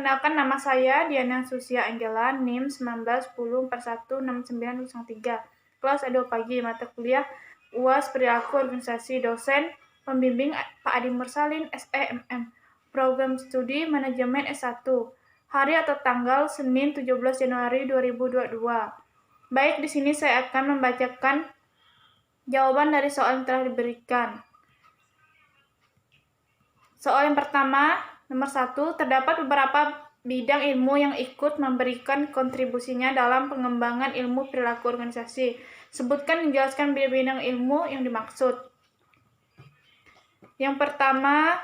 Kenalkan, nama saya Diana Susia Anggela, NIM 1910416903. Kelas A2 pagi, mata kuliah UAS Perilaku Organisasi, dosen pembimbing Pak Adi Mursalin, SEMM, program studi manajemen S1, hari atau tanggal Senin 17 Januari 2022. Baik, di sini saya akan membacakan jawaban dari soal yang telah diberikan. Soal yang pertama, nomor 1, terdapat beberapa bidang ilmu yang ikut memberikan kontribusinya dalam pengembangan ilmu perilaku organisasi. Sebutkan dan jelaskan bidang ilmu yang dimaksud. Yang pertama,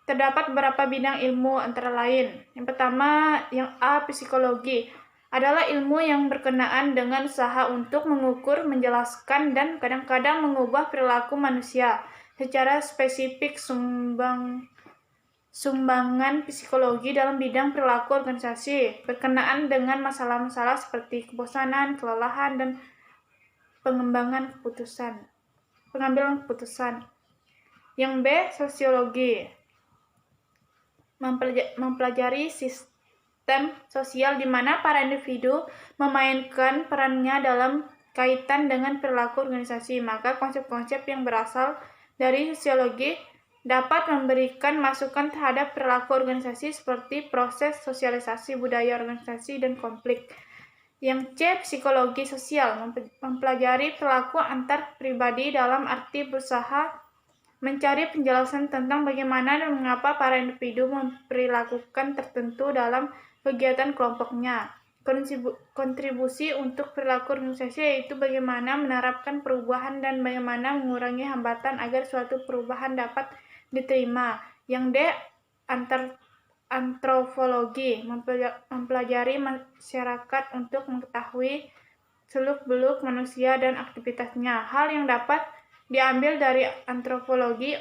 terdapat beberapa bidang ilmu antara lain. Yang pertama, yang A, psikologi, adalah ilmu yang berkenaan dengan usaha untuk mengukur, menjelaskan, dan kadang-kadang mengubah perilaku manusia. Secara spesifik, sumbangan psikologi dalam bidang perilaku organisasi berkenaan dengan masalah-masalah seperti kebosanan, kelelahan, dan pengambilan keputusan. Yang B, sosiologi, mempelajari sistem sosial di mana para individu memainkan perannya dalam kaitan dengan perilaku organisasi. Maka konsep-konsep yang berasal dari sosiologi dapat memberikan masukan terhadap perilaku organisasi seperti proses sosialisasi, budaya organisasi, dan konflik. Yang C, psikologi sosial, mempelajari perilaku antar pribadi dalam arti berusaha mencari penjelasan tentang bagaimana dan mengapa para individu memperlakukan tertentu dalam kegiatan kelompoknya. Kontribusi untuk perilaku organisasi yaitu bagaimana menerapkan perubahan dan bagaimana mengurangi hambatan agar suatu perubahan dapat diterima. Yang D, antropologi, mempelajari masyarakat untuk mengetahui seluk-beluk manusia dan aktivitasnya. Hal yang dapat diambil dari antropologi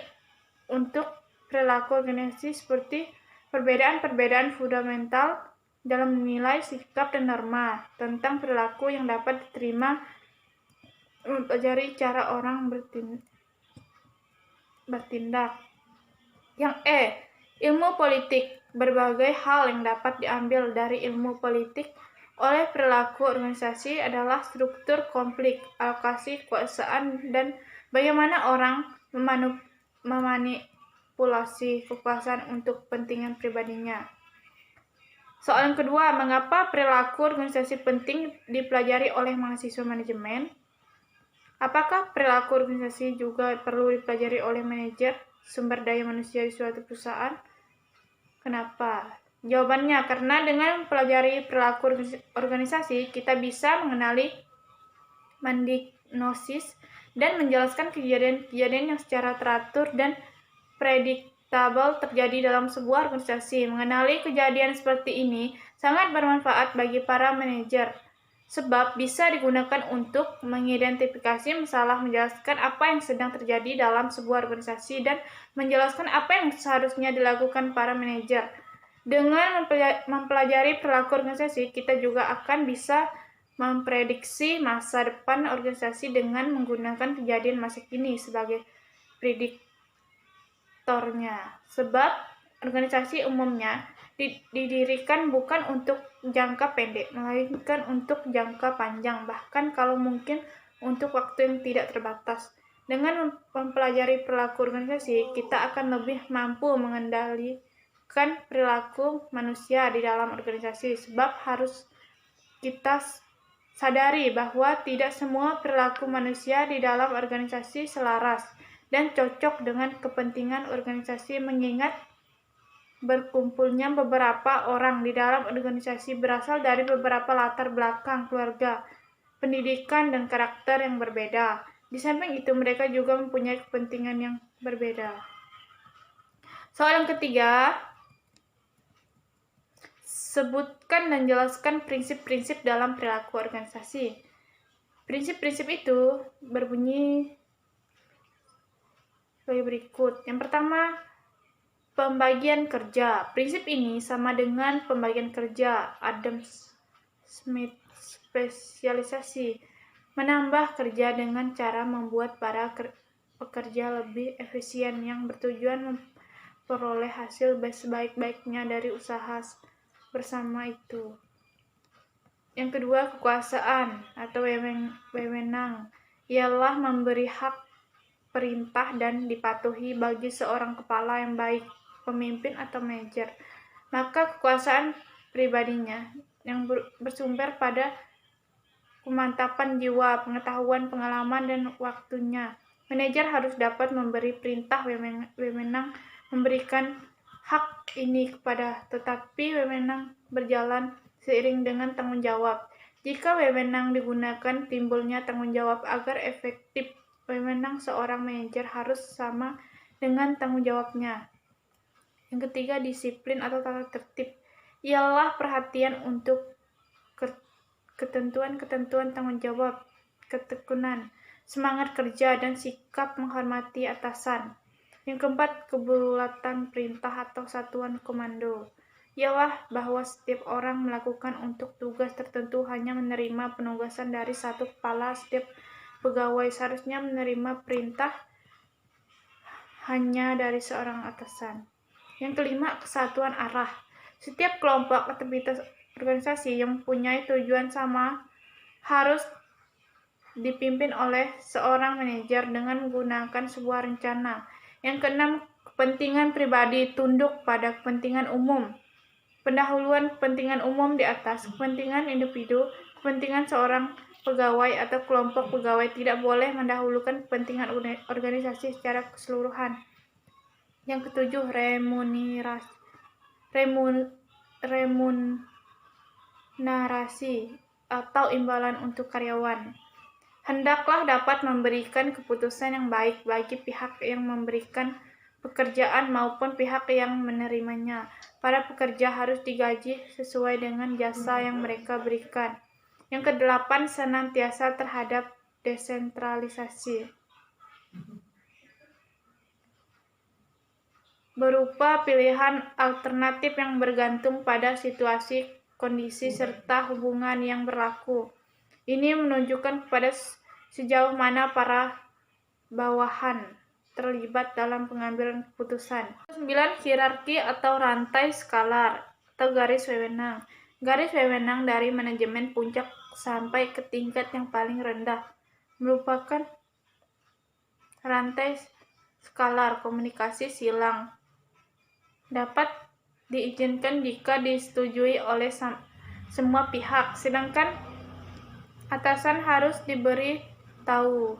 untuk perilaku organisasi seperti perbedaan-perbedaan fundamental dalam menilai sikap dan norma tentang perilaku yang dapat diterima, mempelajari cara orang bertindak. Yang E, ilmu politik, berbagai hal yang dapat diambil dari ilmu politik oleh perilaku organisasi adalah struktur konflik, alokasi kekuasaan, dan bagaimana orang memanipulasi kekuasaan untuk kepentingan pribadinya. Soal yang kedua, mengapa perilaku organisasi penting dipelajari oleh mahasiswa manajemen? Apakah perilaku organisasi juga perlu dipelajari oleh manajer sumber daya manusia di suatu perusahaan? Kenapa? Jawabannya, karena dengan mempelajari perilaku organisasi, kita bisa mengenali, mendiagnosis, dan menjelaskan kejadian-kejadian yang secara teratur dan predictable terjadi dalam sebuah organisasi. Mengenali kejadian seperti ini sangat bermanfaat bagi para manajer, sebab bisa digunakan untuk mengidentifikasi masalah, menjelaskan apa yang sedang terjadi dalam sebuah organisasi, dan menjelaskan apa yang seharusnya dilakukan para manajer. Dengan mempelajari perilaku organisasi, kita juga akan bisa memprediksi masa depan organisasi dengan menggunakan kejadian masa kini sebagai prediktornya. Sebab organisasi umumnya didirikan bukan untuk jangka pendek, melainkan untuk jangka panjang, bahkan kalau mungkin untuk waktu yang tidak terbatas. Dengan mempelajari perilaku organisasi, kita akan lebih mampu mengendalikan perilaku manusia di dalam organisasi, sebab harus kita sadari bahwa tidak semua perilaku manusia di dalam organisasi selaras dan cocok dengan kepentingan organisasi, mengingat berkumpulnya beberapa orang di dalam organisasi berasal dari beberapa latar belakang keluarga, pendidikan, dan karakter yang berbeda. Di samping itu, mereka juga mempunyai kepentingan yang berbeda. Soal yang ketiga, sebutkan dan jelaskan prinsip-prinsip dalam perilaku organisasi. Prinsip-prinsip itu berbunyi sebagai berikut. Yang pertama, pembagian kerja. Prinsip ini sama dengan pembagian kerja Adam Smith spesialisasi, menambah kerja dengan cara membuat para pekerja lebih efisien, yang bertujuan memperoleh hasil sebaik-baiknya dari usaha bersama itu. Yang kedua, kekuasaan atau wewenang ialah memberi hak perintah dan dipatuhi bagi seorang kepala yang baik, pemimpin atau manajer. Maka kekuasaan pribadinya yang bersumber pada kemantapan jiwa, pengetahuan, pengalaman, dan waktunya. Manajer harus dapat memberi perintah wewenang memberikan hak ini kepada, tetapi wewenang berjalan seiring dengan tanggung jawab. Jika wewenang digunakan, timbulnya tanggung jawab. Agar efektif, wewenang seorang manajer harus sama dengan tanggung jawabnya. Yang ketiga, disiplin atau tata tertib ialah perhatian untuk ketentuan-ketentuan tanggung jawab, ketekunan, semangat kerja, dan sikap menghormati atasan. Yang keempat, kebulatan perintah atau satuan komando ialah bahwa setiap orang melakukan untuk tugas tertentu hanya menerima penugasan dari satu kepala. Setiap pegawai seharusnya menerima perintah hanya dari seorang atasan. Yang kelima, kesatuan arah. Setiap kelompok aktivitas organisasi yang mempunyai tujuan sama harus dipimpin oleh seorang manajer dengan menggunakan sebuah rencana. Yang keenam, kepentingan pribadi tunduk pada kepentingan umum. Pendahuluan kepentingan umum di atas kepentingan individu. Kepentingan seorang pegawai atau kelompok pegawai tidak boleh mendahulukan kepentingan organisasi secara keseluruhan. Yang ketujuh, remunerasi atau imbalan untuk karyawan. Hendaklah dapat memberikan keputusan yang baik bagi pihak yang memberikan pekerjaan maupun pihak yang menerimanya. Para pekerja harus digaji sesuai dengan jasa yang mereka berikan. Yang kedelapan, senantiasa terhadap desentralisasi, berupa pilihan alternatif yang bergantung pada situasi, kondisi, serta hubungan yang berlaku. Ini menunjukkan kepada sejauh mana para bawahan terlibat dalam pengambilan keputusan. 9. Hierarki atau rantai skalar atau garis wewenang. Garis wewenang dari manajemen puncak sampai ke tingkat yang paling rendah merupakan rantai skalar komunikasi silang. Dapat diizinkan jika disetujui oleh semua pihak, sedangkan atasan harus diberi tahu.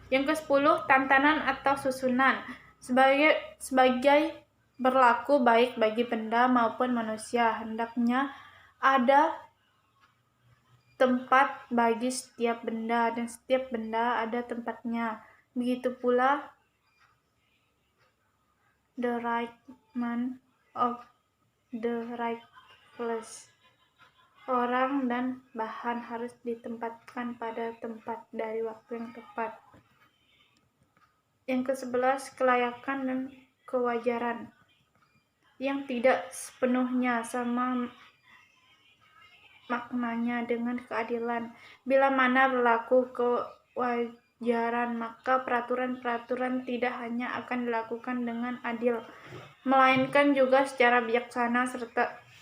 Yang ke-10, tantanan atau susunan. Sebagai berlaku baik bagi benda maupun manusia, hendaknya ada tempat bagi setiap benda dan setiap benda ada tempatnya. Begitu pula the right man of the right place. Orang dan bahan harus ditempatkan pada tempat dari waktu yang tepat. Yang ke-11, kelayakan dan kewajaran yang tidak sepenuhnya sama maknanya dengan keadilan. Bila mana berlaku kewajaran, maka peraturan-peraturan tidak hanya akan dilakukan dengan adil, melainkan juga secara bijaksana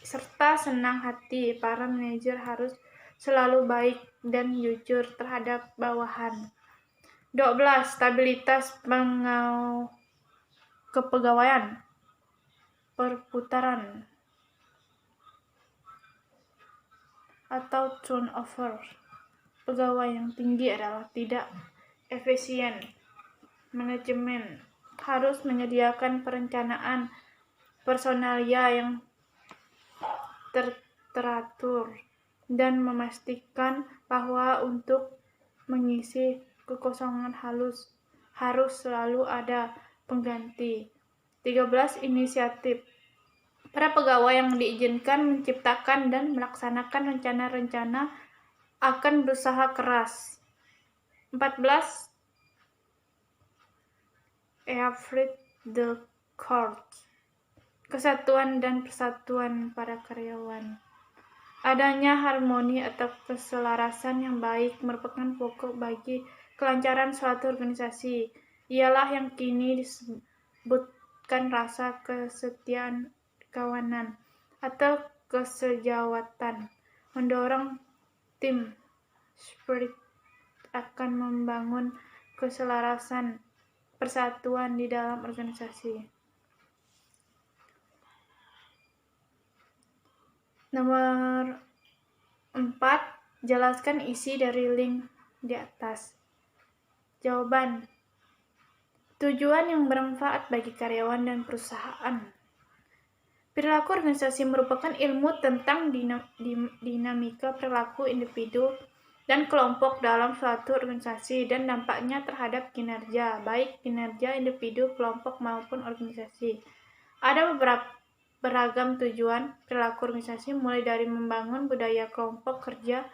serta senang hati. Para manajer harus selalu baik dan jujur terhadap bawahan. 12. Stabilitas kepegawaian, perputaran atau turnover pegawai yang tinggi adalah tidak efisien. Manajemen harus menyediakan perencanaan personalia yang teratur dan memastikan bahwa untuk mengisi kekosongan harus selalu ada pengganti. 13. Inisiatif. Para pegawai yang diizinkan menciptakan dan melaksanakan rencana-rencana akan berusaha keras. 14. Effort the court. Kesatuan dan persatuan para karyawan. Adanya harmoni atau keselarasan yang baik merupakan pokok bagi kelancaran suatu organisasi. Ialah yang kini disebut meningkatkan rasa kesetiaan kawanan atau kesejawatan, mendorong tim spirit akan membangun keselarasan persatuan di dalam organisasi. Nomor 4, jelaskan isi dari link di atas. Jawaban: tujuan yang bermanfaat bagi karyawan dan perusahaan. Perilaku organisasi merupakan ilmu tentang dinamika perilaku individu dan kelompok dalam suatu organisasi dan dampaknya terhadap kinerja, baik kinerja individu, kelompok maupun organisasi. Ada beragam tujuan perilaku organisasi, mulai dari membangun budaya kelompok kerja,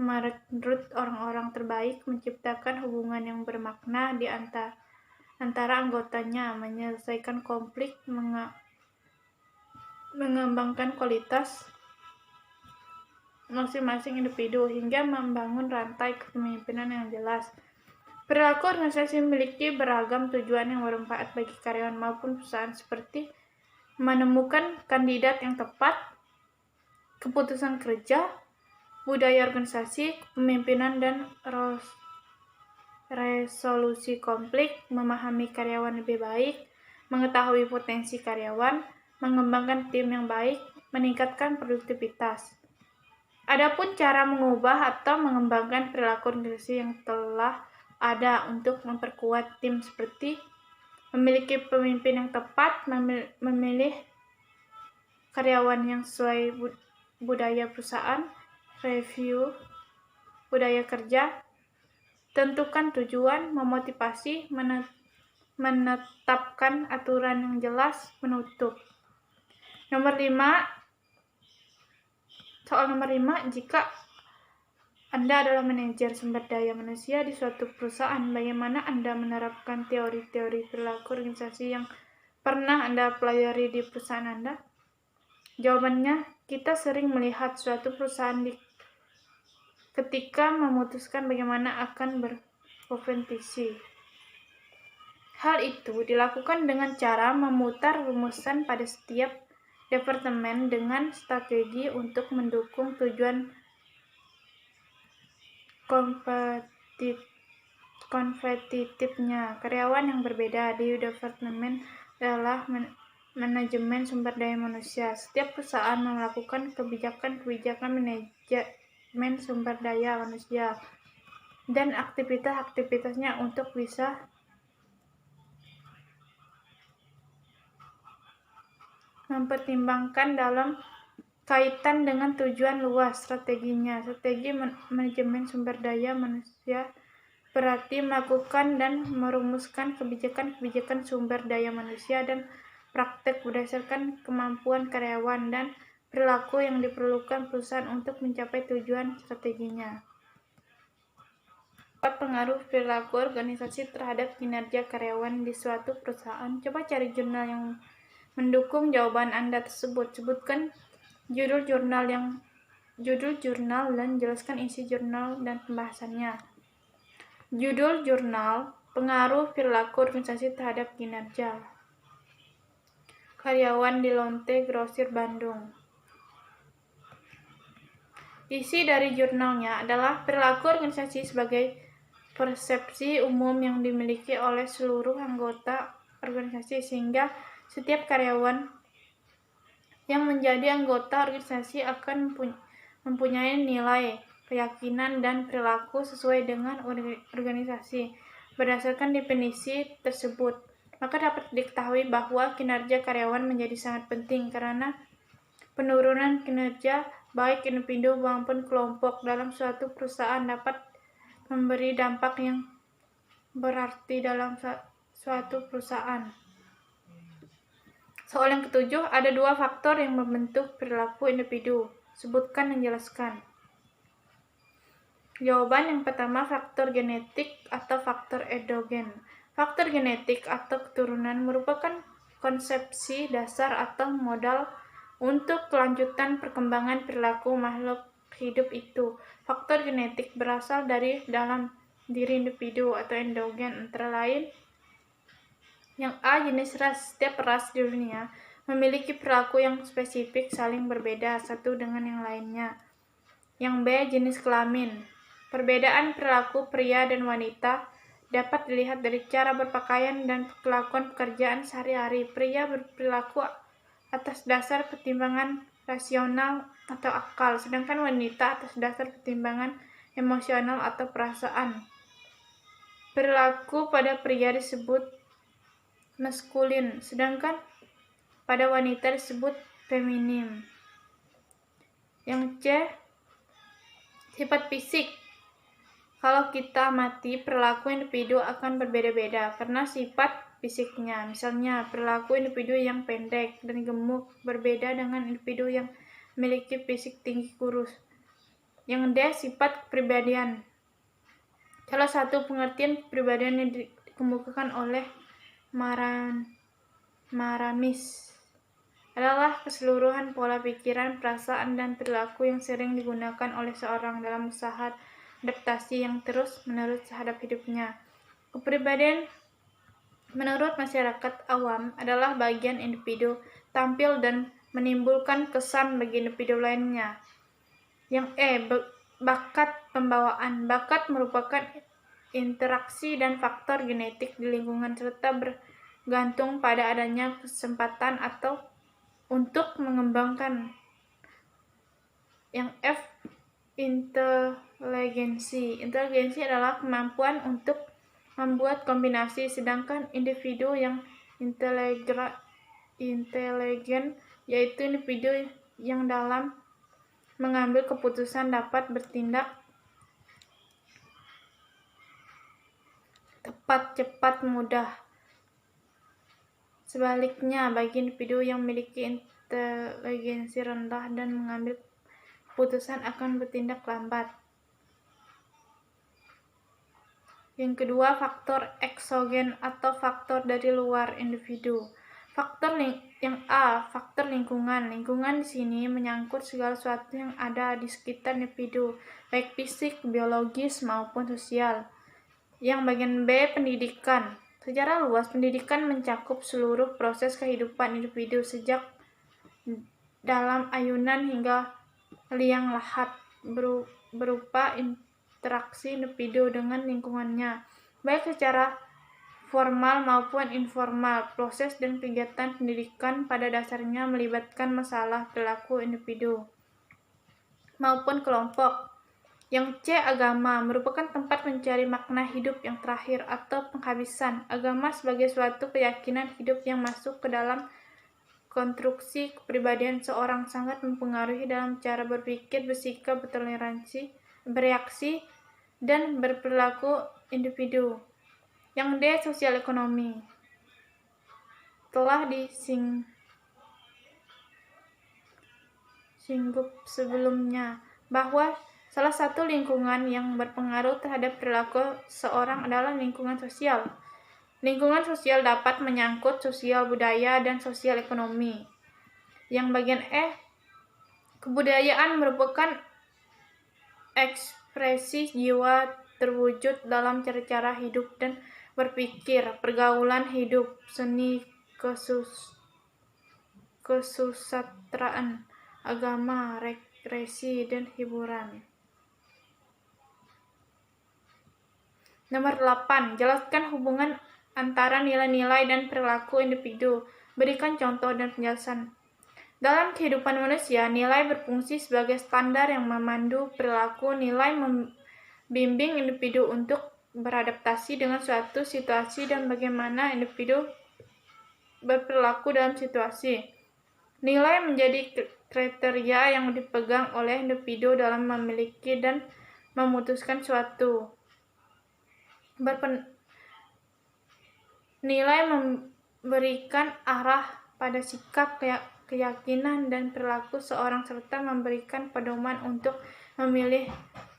merekrut orang-orang terbaik, menciptakan hubungan yang bermakna di antara anggotanya, menyelesaikan konflik, mengembangkan kualitas masing-masing individu, hingga membangun rantai kepemimpinan yang jelas. Perilaku organisasi memiliki beragam tujuan yang bermanfaat bagi karyawan maupun perusahaan, seperti menemukan kandidat yang tepat, keputusan kerja, budaya organisasi, kepemimpinan dan resolusi konflik, memahami karyawan lebih baik, mengetahui potensi karyawan, mengembangkan tim yang baik, meningkatkan produktivitas. Adapun cara mengubah atau mengembangkan perilaku organisasi yang telah ada untuk memperkuat tim, seperti memiliki pemimpin yang tepat, memilih karyawan yang sesuai budaya perusahaan, review budaya kerja, tentukan tujuan, memotivasi, menetapkan aturan yang jelas, menutup. Soal nomor 5, jika Anda adalah manajer sumber daya manusia di suatu perusahaan, bagaimana Anda menerapkan teori-teori perilaku organisasi yang pernah Anda pelajari di perusahaan Anda? Jawabannya, kita sering melihat suatu perusahaan ketika memutuskan bagaimana akan berkompetisi. Hal itu dilakukan dengan cara memutar rumusan pada setiap departemen dengan strategi untuk mendukung tujuan kompetitifnya. Karyawan yang berbeda di departemen adalah manajemen sumber daya manusia. Setiap perusahaan melakukan kebijakan-kebijakan manajemen sumber daya manusia dan aktivitas-aktivitasnya untuk bisa mempertimbangkan dalam kaitan dengan tujuan luas strateginya. Strategi manajemen sumber daya manusia berarti melakukan dan merumuskan kebijakan-kebijakan sumber daya manusia dan praktek berdasarkan kemampuan karyawan dan perilaku yang diperlukan perusahaan untuk mencapai tujuan strateginya. Pengaruh perilaku organisasi terhadap kinerja karyawan di suatu perusahaan. Coba cari jurnal yang mendukung jawaban Anda tersebut. Sebutkan judul jurnal dan jelaskan isi jurnal dan pembahasannya. Judul jurnal: pengaruh perilaku organisasi terhadap kinerja karyawan di Lonte Grosir Bandung. Isi dari jurnalnya adalah perilaku organisasi sebagai persepsi umum yang dimiliki oleh seluruh anggota organisasi, sehingga setiap karyawan yang menjadi anggota organisasi akan mempunyai nilai, keyakinan, dan perilaku sesuai dengan organisasi. Berdasarkan definisi tersebut, maka dapat diketahui bahwa kinerja karyawan menjadi sangat penting karena penurunan kinerja baik individu maupun kelompok dalam suatu perusahaan dapat memberi dampak yang berarti dalam suatu perusahaan. Soal yang ketujuh, ada dua faktor yang membentuk perilaku individu. Sebutkan dan jelaskan. Jawaban yang pertama, faktor genetik atau faktor endogen. Faktor genetik atau keturunan merupakan konsepsi dasar atau modal untuk kelanjutan perkembangan perilaku makhluk hidup itu. Faktor genetik berasal dari dalam diri individu atau endogen, antara lain Yang A, jenis ras. Setiap ras di dunia memiliki perilaku yang spesifik saling berbeda satu dengan yang lainnya. Yang B, jenis kelamin. Perbedaan perilaku pria dan wanita dapat dilihat dari cara berpakaian dan kelakuan pekerjaan sehari-hari. Pria berperilaku atas dasar pertimbangan rasional atau akal, sedangkan wanita atas dasar pertimbangan emosional atau perasaan. Perilaku pada pria disebut maskulin, sedangkan pada wanita disebut feminim. Yang C, sifat fisik. Kalau kita amati, perilaku individu akan berbeda-beda karena sifat fisiknya. Misalnya, perilaku individu yang pendek dan gemuk berbeda dengan individu yang memiliki fisik tinggi kurus. Yang D, sifat kepribadian. Salah satu pengertian kepribadian yang dikemukakan oleh Maramis adalah keseluruhan pola pikiran, perasaan, dan perilaku yang sering digunakan oleh seorang dalam usaha adaptasi yang terus-menerus terhadap hidupnya. Kepribadian menurut masyarakat awam adalah bagian individu tampil dan menimbulkan kesan bagi individu lainnya. Yang E, bakat pembawaan. Bakat merupakan interaksi dan faktor genetik di lingkungan serta bergantung pada adanya kesempatan atau untuk mengembangkan. Yang F, inteligensi. Inteligensi adalah kemampuan untuk membuat kombinasi, sedangkan individu yang inteligen yaitu individu yang dalam mengambil keputusan dapat bertindak tepat, cepat, mudah. Sebaliknya, bagi individu yang memiliki inteligensi rendah dan mengambil keputusan akan bertindak lambat. Yang kedua, faktor eksogen atau faktor dari luar individu. Yang A, faktor lingkungan. Lingkungan di sini menyangkut segala sesuatu yang ada di sekitar individu, baik fisik, biologis, maupun sosial. Yang bagian B, pendidikan. Secara luas, pendidikan mencakup seluruh proses kehidupan individu, sejak dalam ayunan hingga liang lahat, berupa interaksi individu dengan lingkungannya, baik secara formal maupun informal. Proses dan kegiatan pendidikan pada dasarnya melibatkan masalah perilaku individu maupun kelompok. Yang C, agama, merupakan tempat mencari makna hidup yang terakhir atau penghabisan. Agama sebagai suatu keyakinan hidup yang masuk ke dalam konstruksi kepribadian seorang, sangat mempengaruhi dalam cara berpikir, bersikap, bertoleransi, bereaksi, dan berperilaku individu. Yang D, sosial ekonomi. Telah disinggung sebelumnya bahwa salah satu lingkungan yang berpengaruh terhadap perilaku seorang adalah lingkungan sosial. Lingkungan sosial dapat menyangkut sosial budaya dan sosial ekonomi. Yang bagian E, kebudayaan merupakan ekspresi jiwa terwujud dalam cara-cara hidup dan berpikir, pergaulan hidup, seni, kesusastraan, agama, rekreasi, dan hiburan. Nomor 8. Jelaskan hubungan antara nilai-nilai dan perilaku individu. Berikan contoh dan penjelasan. Dalam kehidupan manusia, nilai berfungsi sebagai standar yang memandu perilaku. Nilai membimbing individu untuk beradaptasi dengan suatu situasi dan bagaimana individu berperilaku dalam situasi. Nilai menjadi kriteria yang dipegang oleh individu dalam memiliki dan memutuskan suatu. Nilai memberikan arah pada sikap, keyakinan, dan perilaku seorang serta memberikan pedoman untuk memilih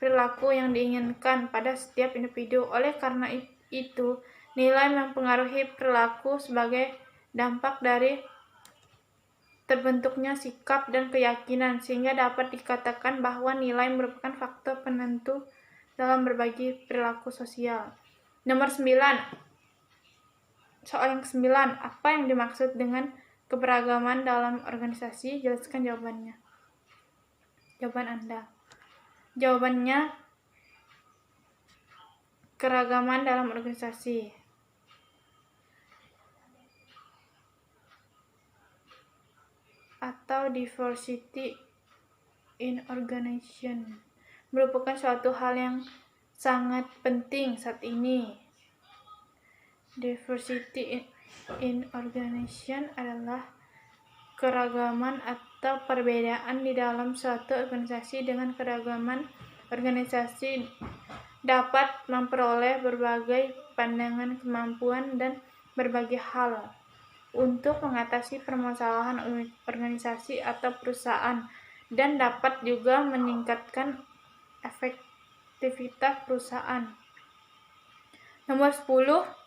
perilaku yang diinginkan pada setiap individu. Oleh karena itu, nilai mempengaruhi perilaku sebagai dampak dari terbentuknya sikap dan keyakinan, sehingga dapat dikatakan bahwa nilai merupakan faktor penentu dalam berbagai perilaku sosial. Nomor 9. Soal yang ke-9, apa yang dimaksud dengan keberagaman dalam organisasi? Jelaskan jawabannya. Jawaban Anda. Jawabannya, keragaman dalam organisasi. Atau diversity in organization merupakan suatu hal yang sangat penting saat ini. Diversity in organization adalah keragaman atau perbedaan di dalam suatu organisasi. Dengan keragaman, organisasi dapat memperoleh berbagai pandangan, kemampuan, dan berbagai hal untuk mengatasi permasalahan organisasi atau perusahaan, dan dapat juga meningkatkan efektivitas perusahaan. Nomor 10.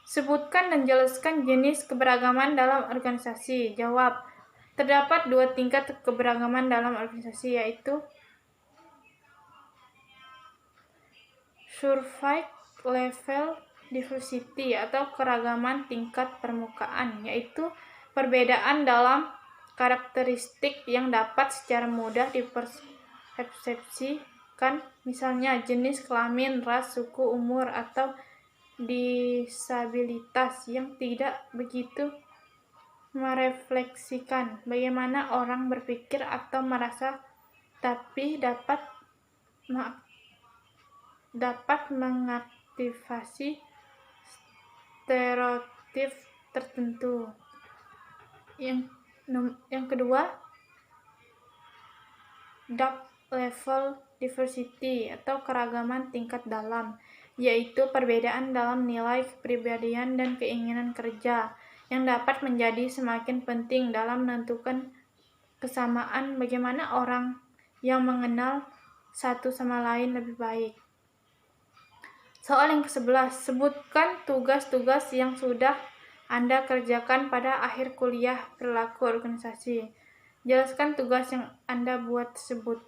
Sebutkan dan jelaskan jenis keberagaman dalam organisasi. Jawab. Terdapat 2 tingkat keberagaman dalam organisasi, yaitu surface level diversity atau keragaman tingkat permukaan, yaitu perbedaan dalam karakteristik yang dapat secara mudah dipersepsikan, misalnya jenis kelamin, ras, suku, umur, atau disabilitas yang tidak begitu merefleksikan bagaimana orang berpikir atau merasa, tapi dapat mengaktifasi stereotip tertentu. Yang kedua, depth level diversity atau keragaman tingkat dalam, yaitu perbedaan dalam nilai kepribadian dan keinginan kerja yang dapat menjadi semakin penting dalam menentukan kesamaan bagaimana orang yang mengenal satu sama lain lebih baik. Soal yang ke-11, sebutkan tugas-tugas yang sudah Anda kerjakan pada akhir kuliah perilaku organisasi. Jelaskan tugas yang Anda buat tersebut.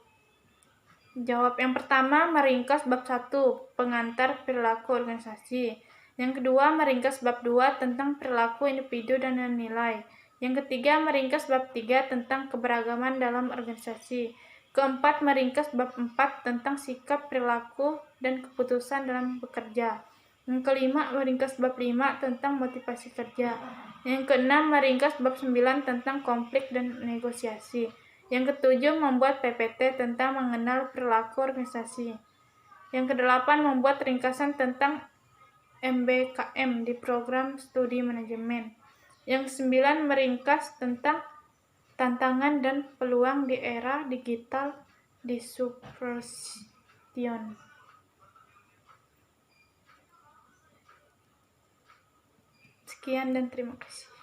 Jawab. Yang pertama, meringkas bab 1, pengantar perilaku organisasi. Yang kedua, meringkas bab 2 tentang perilaku individu dan nilai. Yang ketiga, meringkas bab 3 tentang keberagaman dalam organisasi. Keempat, meringkas bab 4 tentang sikap, perilaku, dan keputusan dalam bekerja. Yang kelima, meringkas bab 5 tentang motivasi kerja. Yang keenam, meringkas bab 9 tentang konflik dan negosiasi. Yang ketujuh, membuat PPT tentang mengenal perilaku organisasi. Yang kedelapan, membuat ringkasan tentang MBKM di program studi manajemen. Yang kesembilan, meringkas tentang tantangan dan peluang di era digital disruption. Sekian dan terima kasih.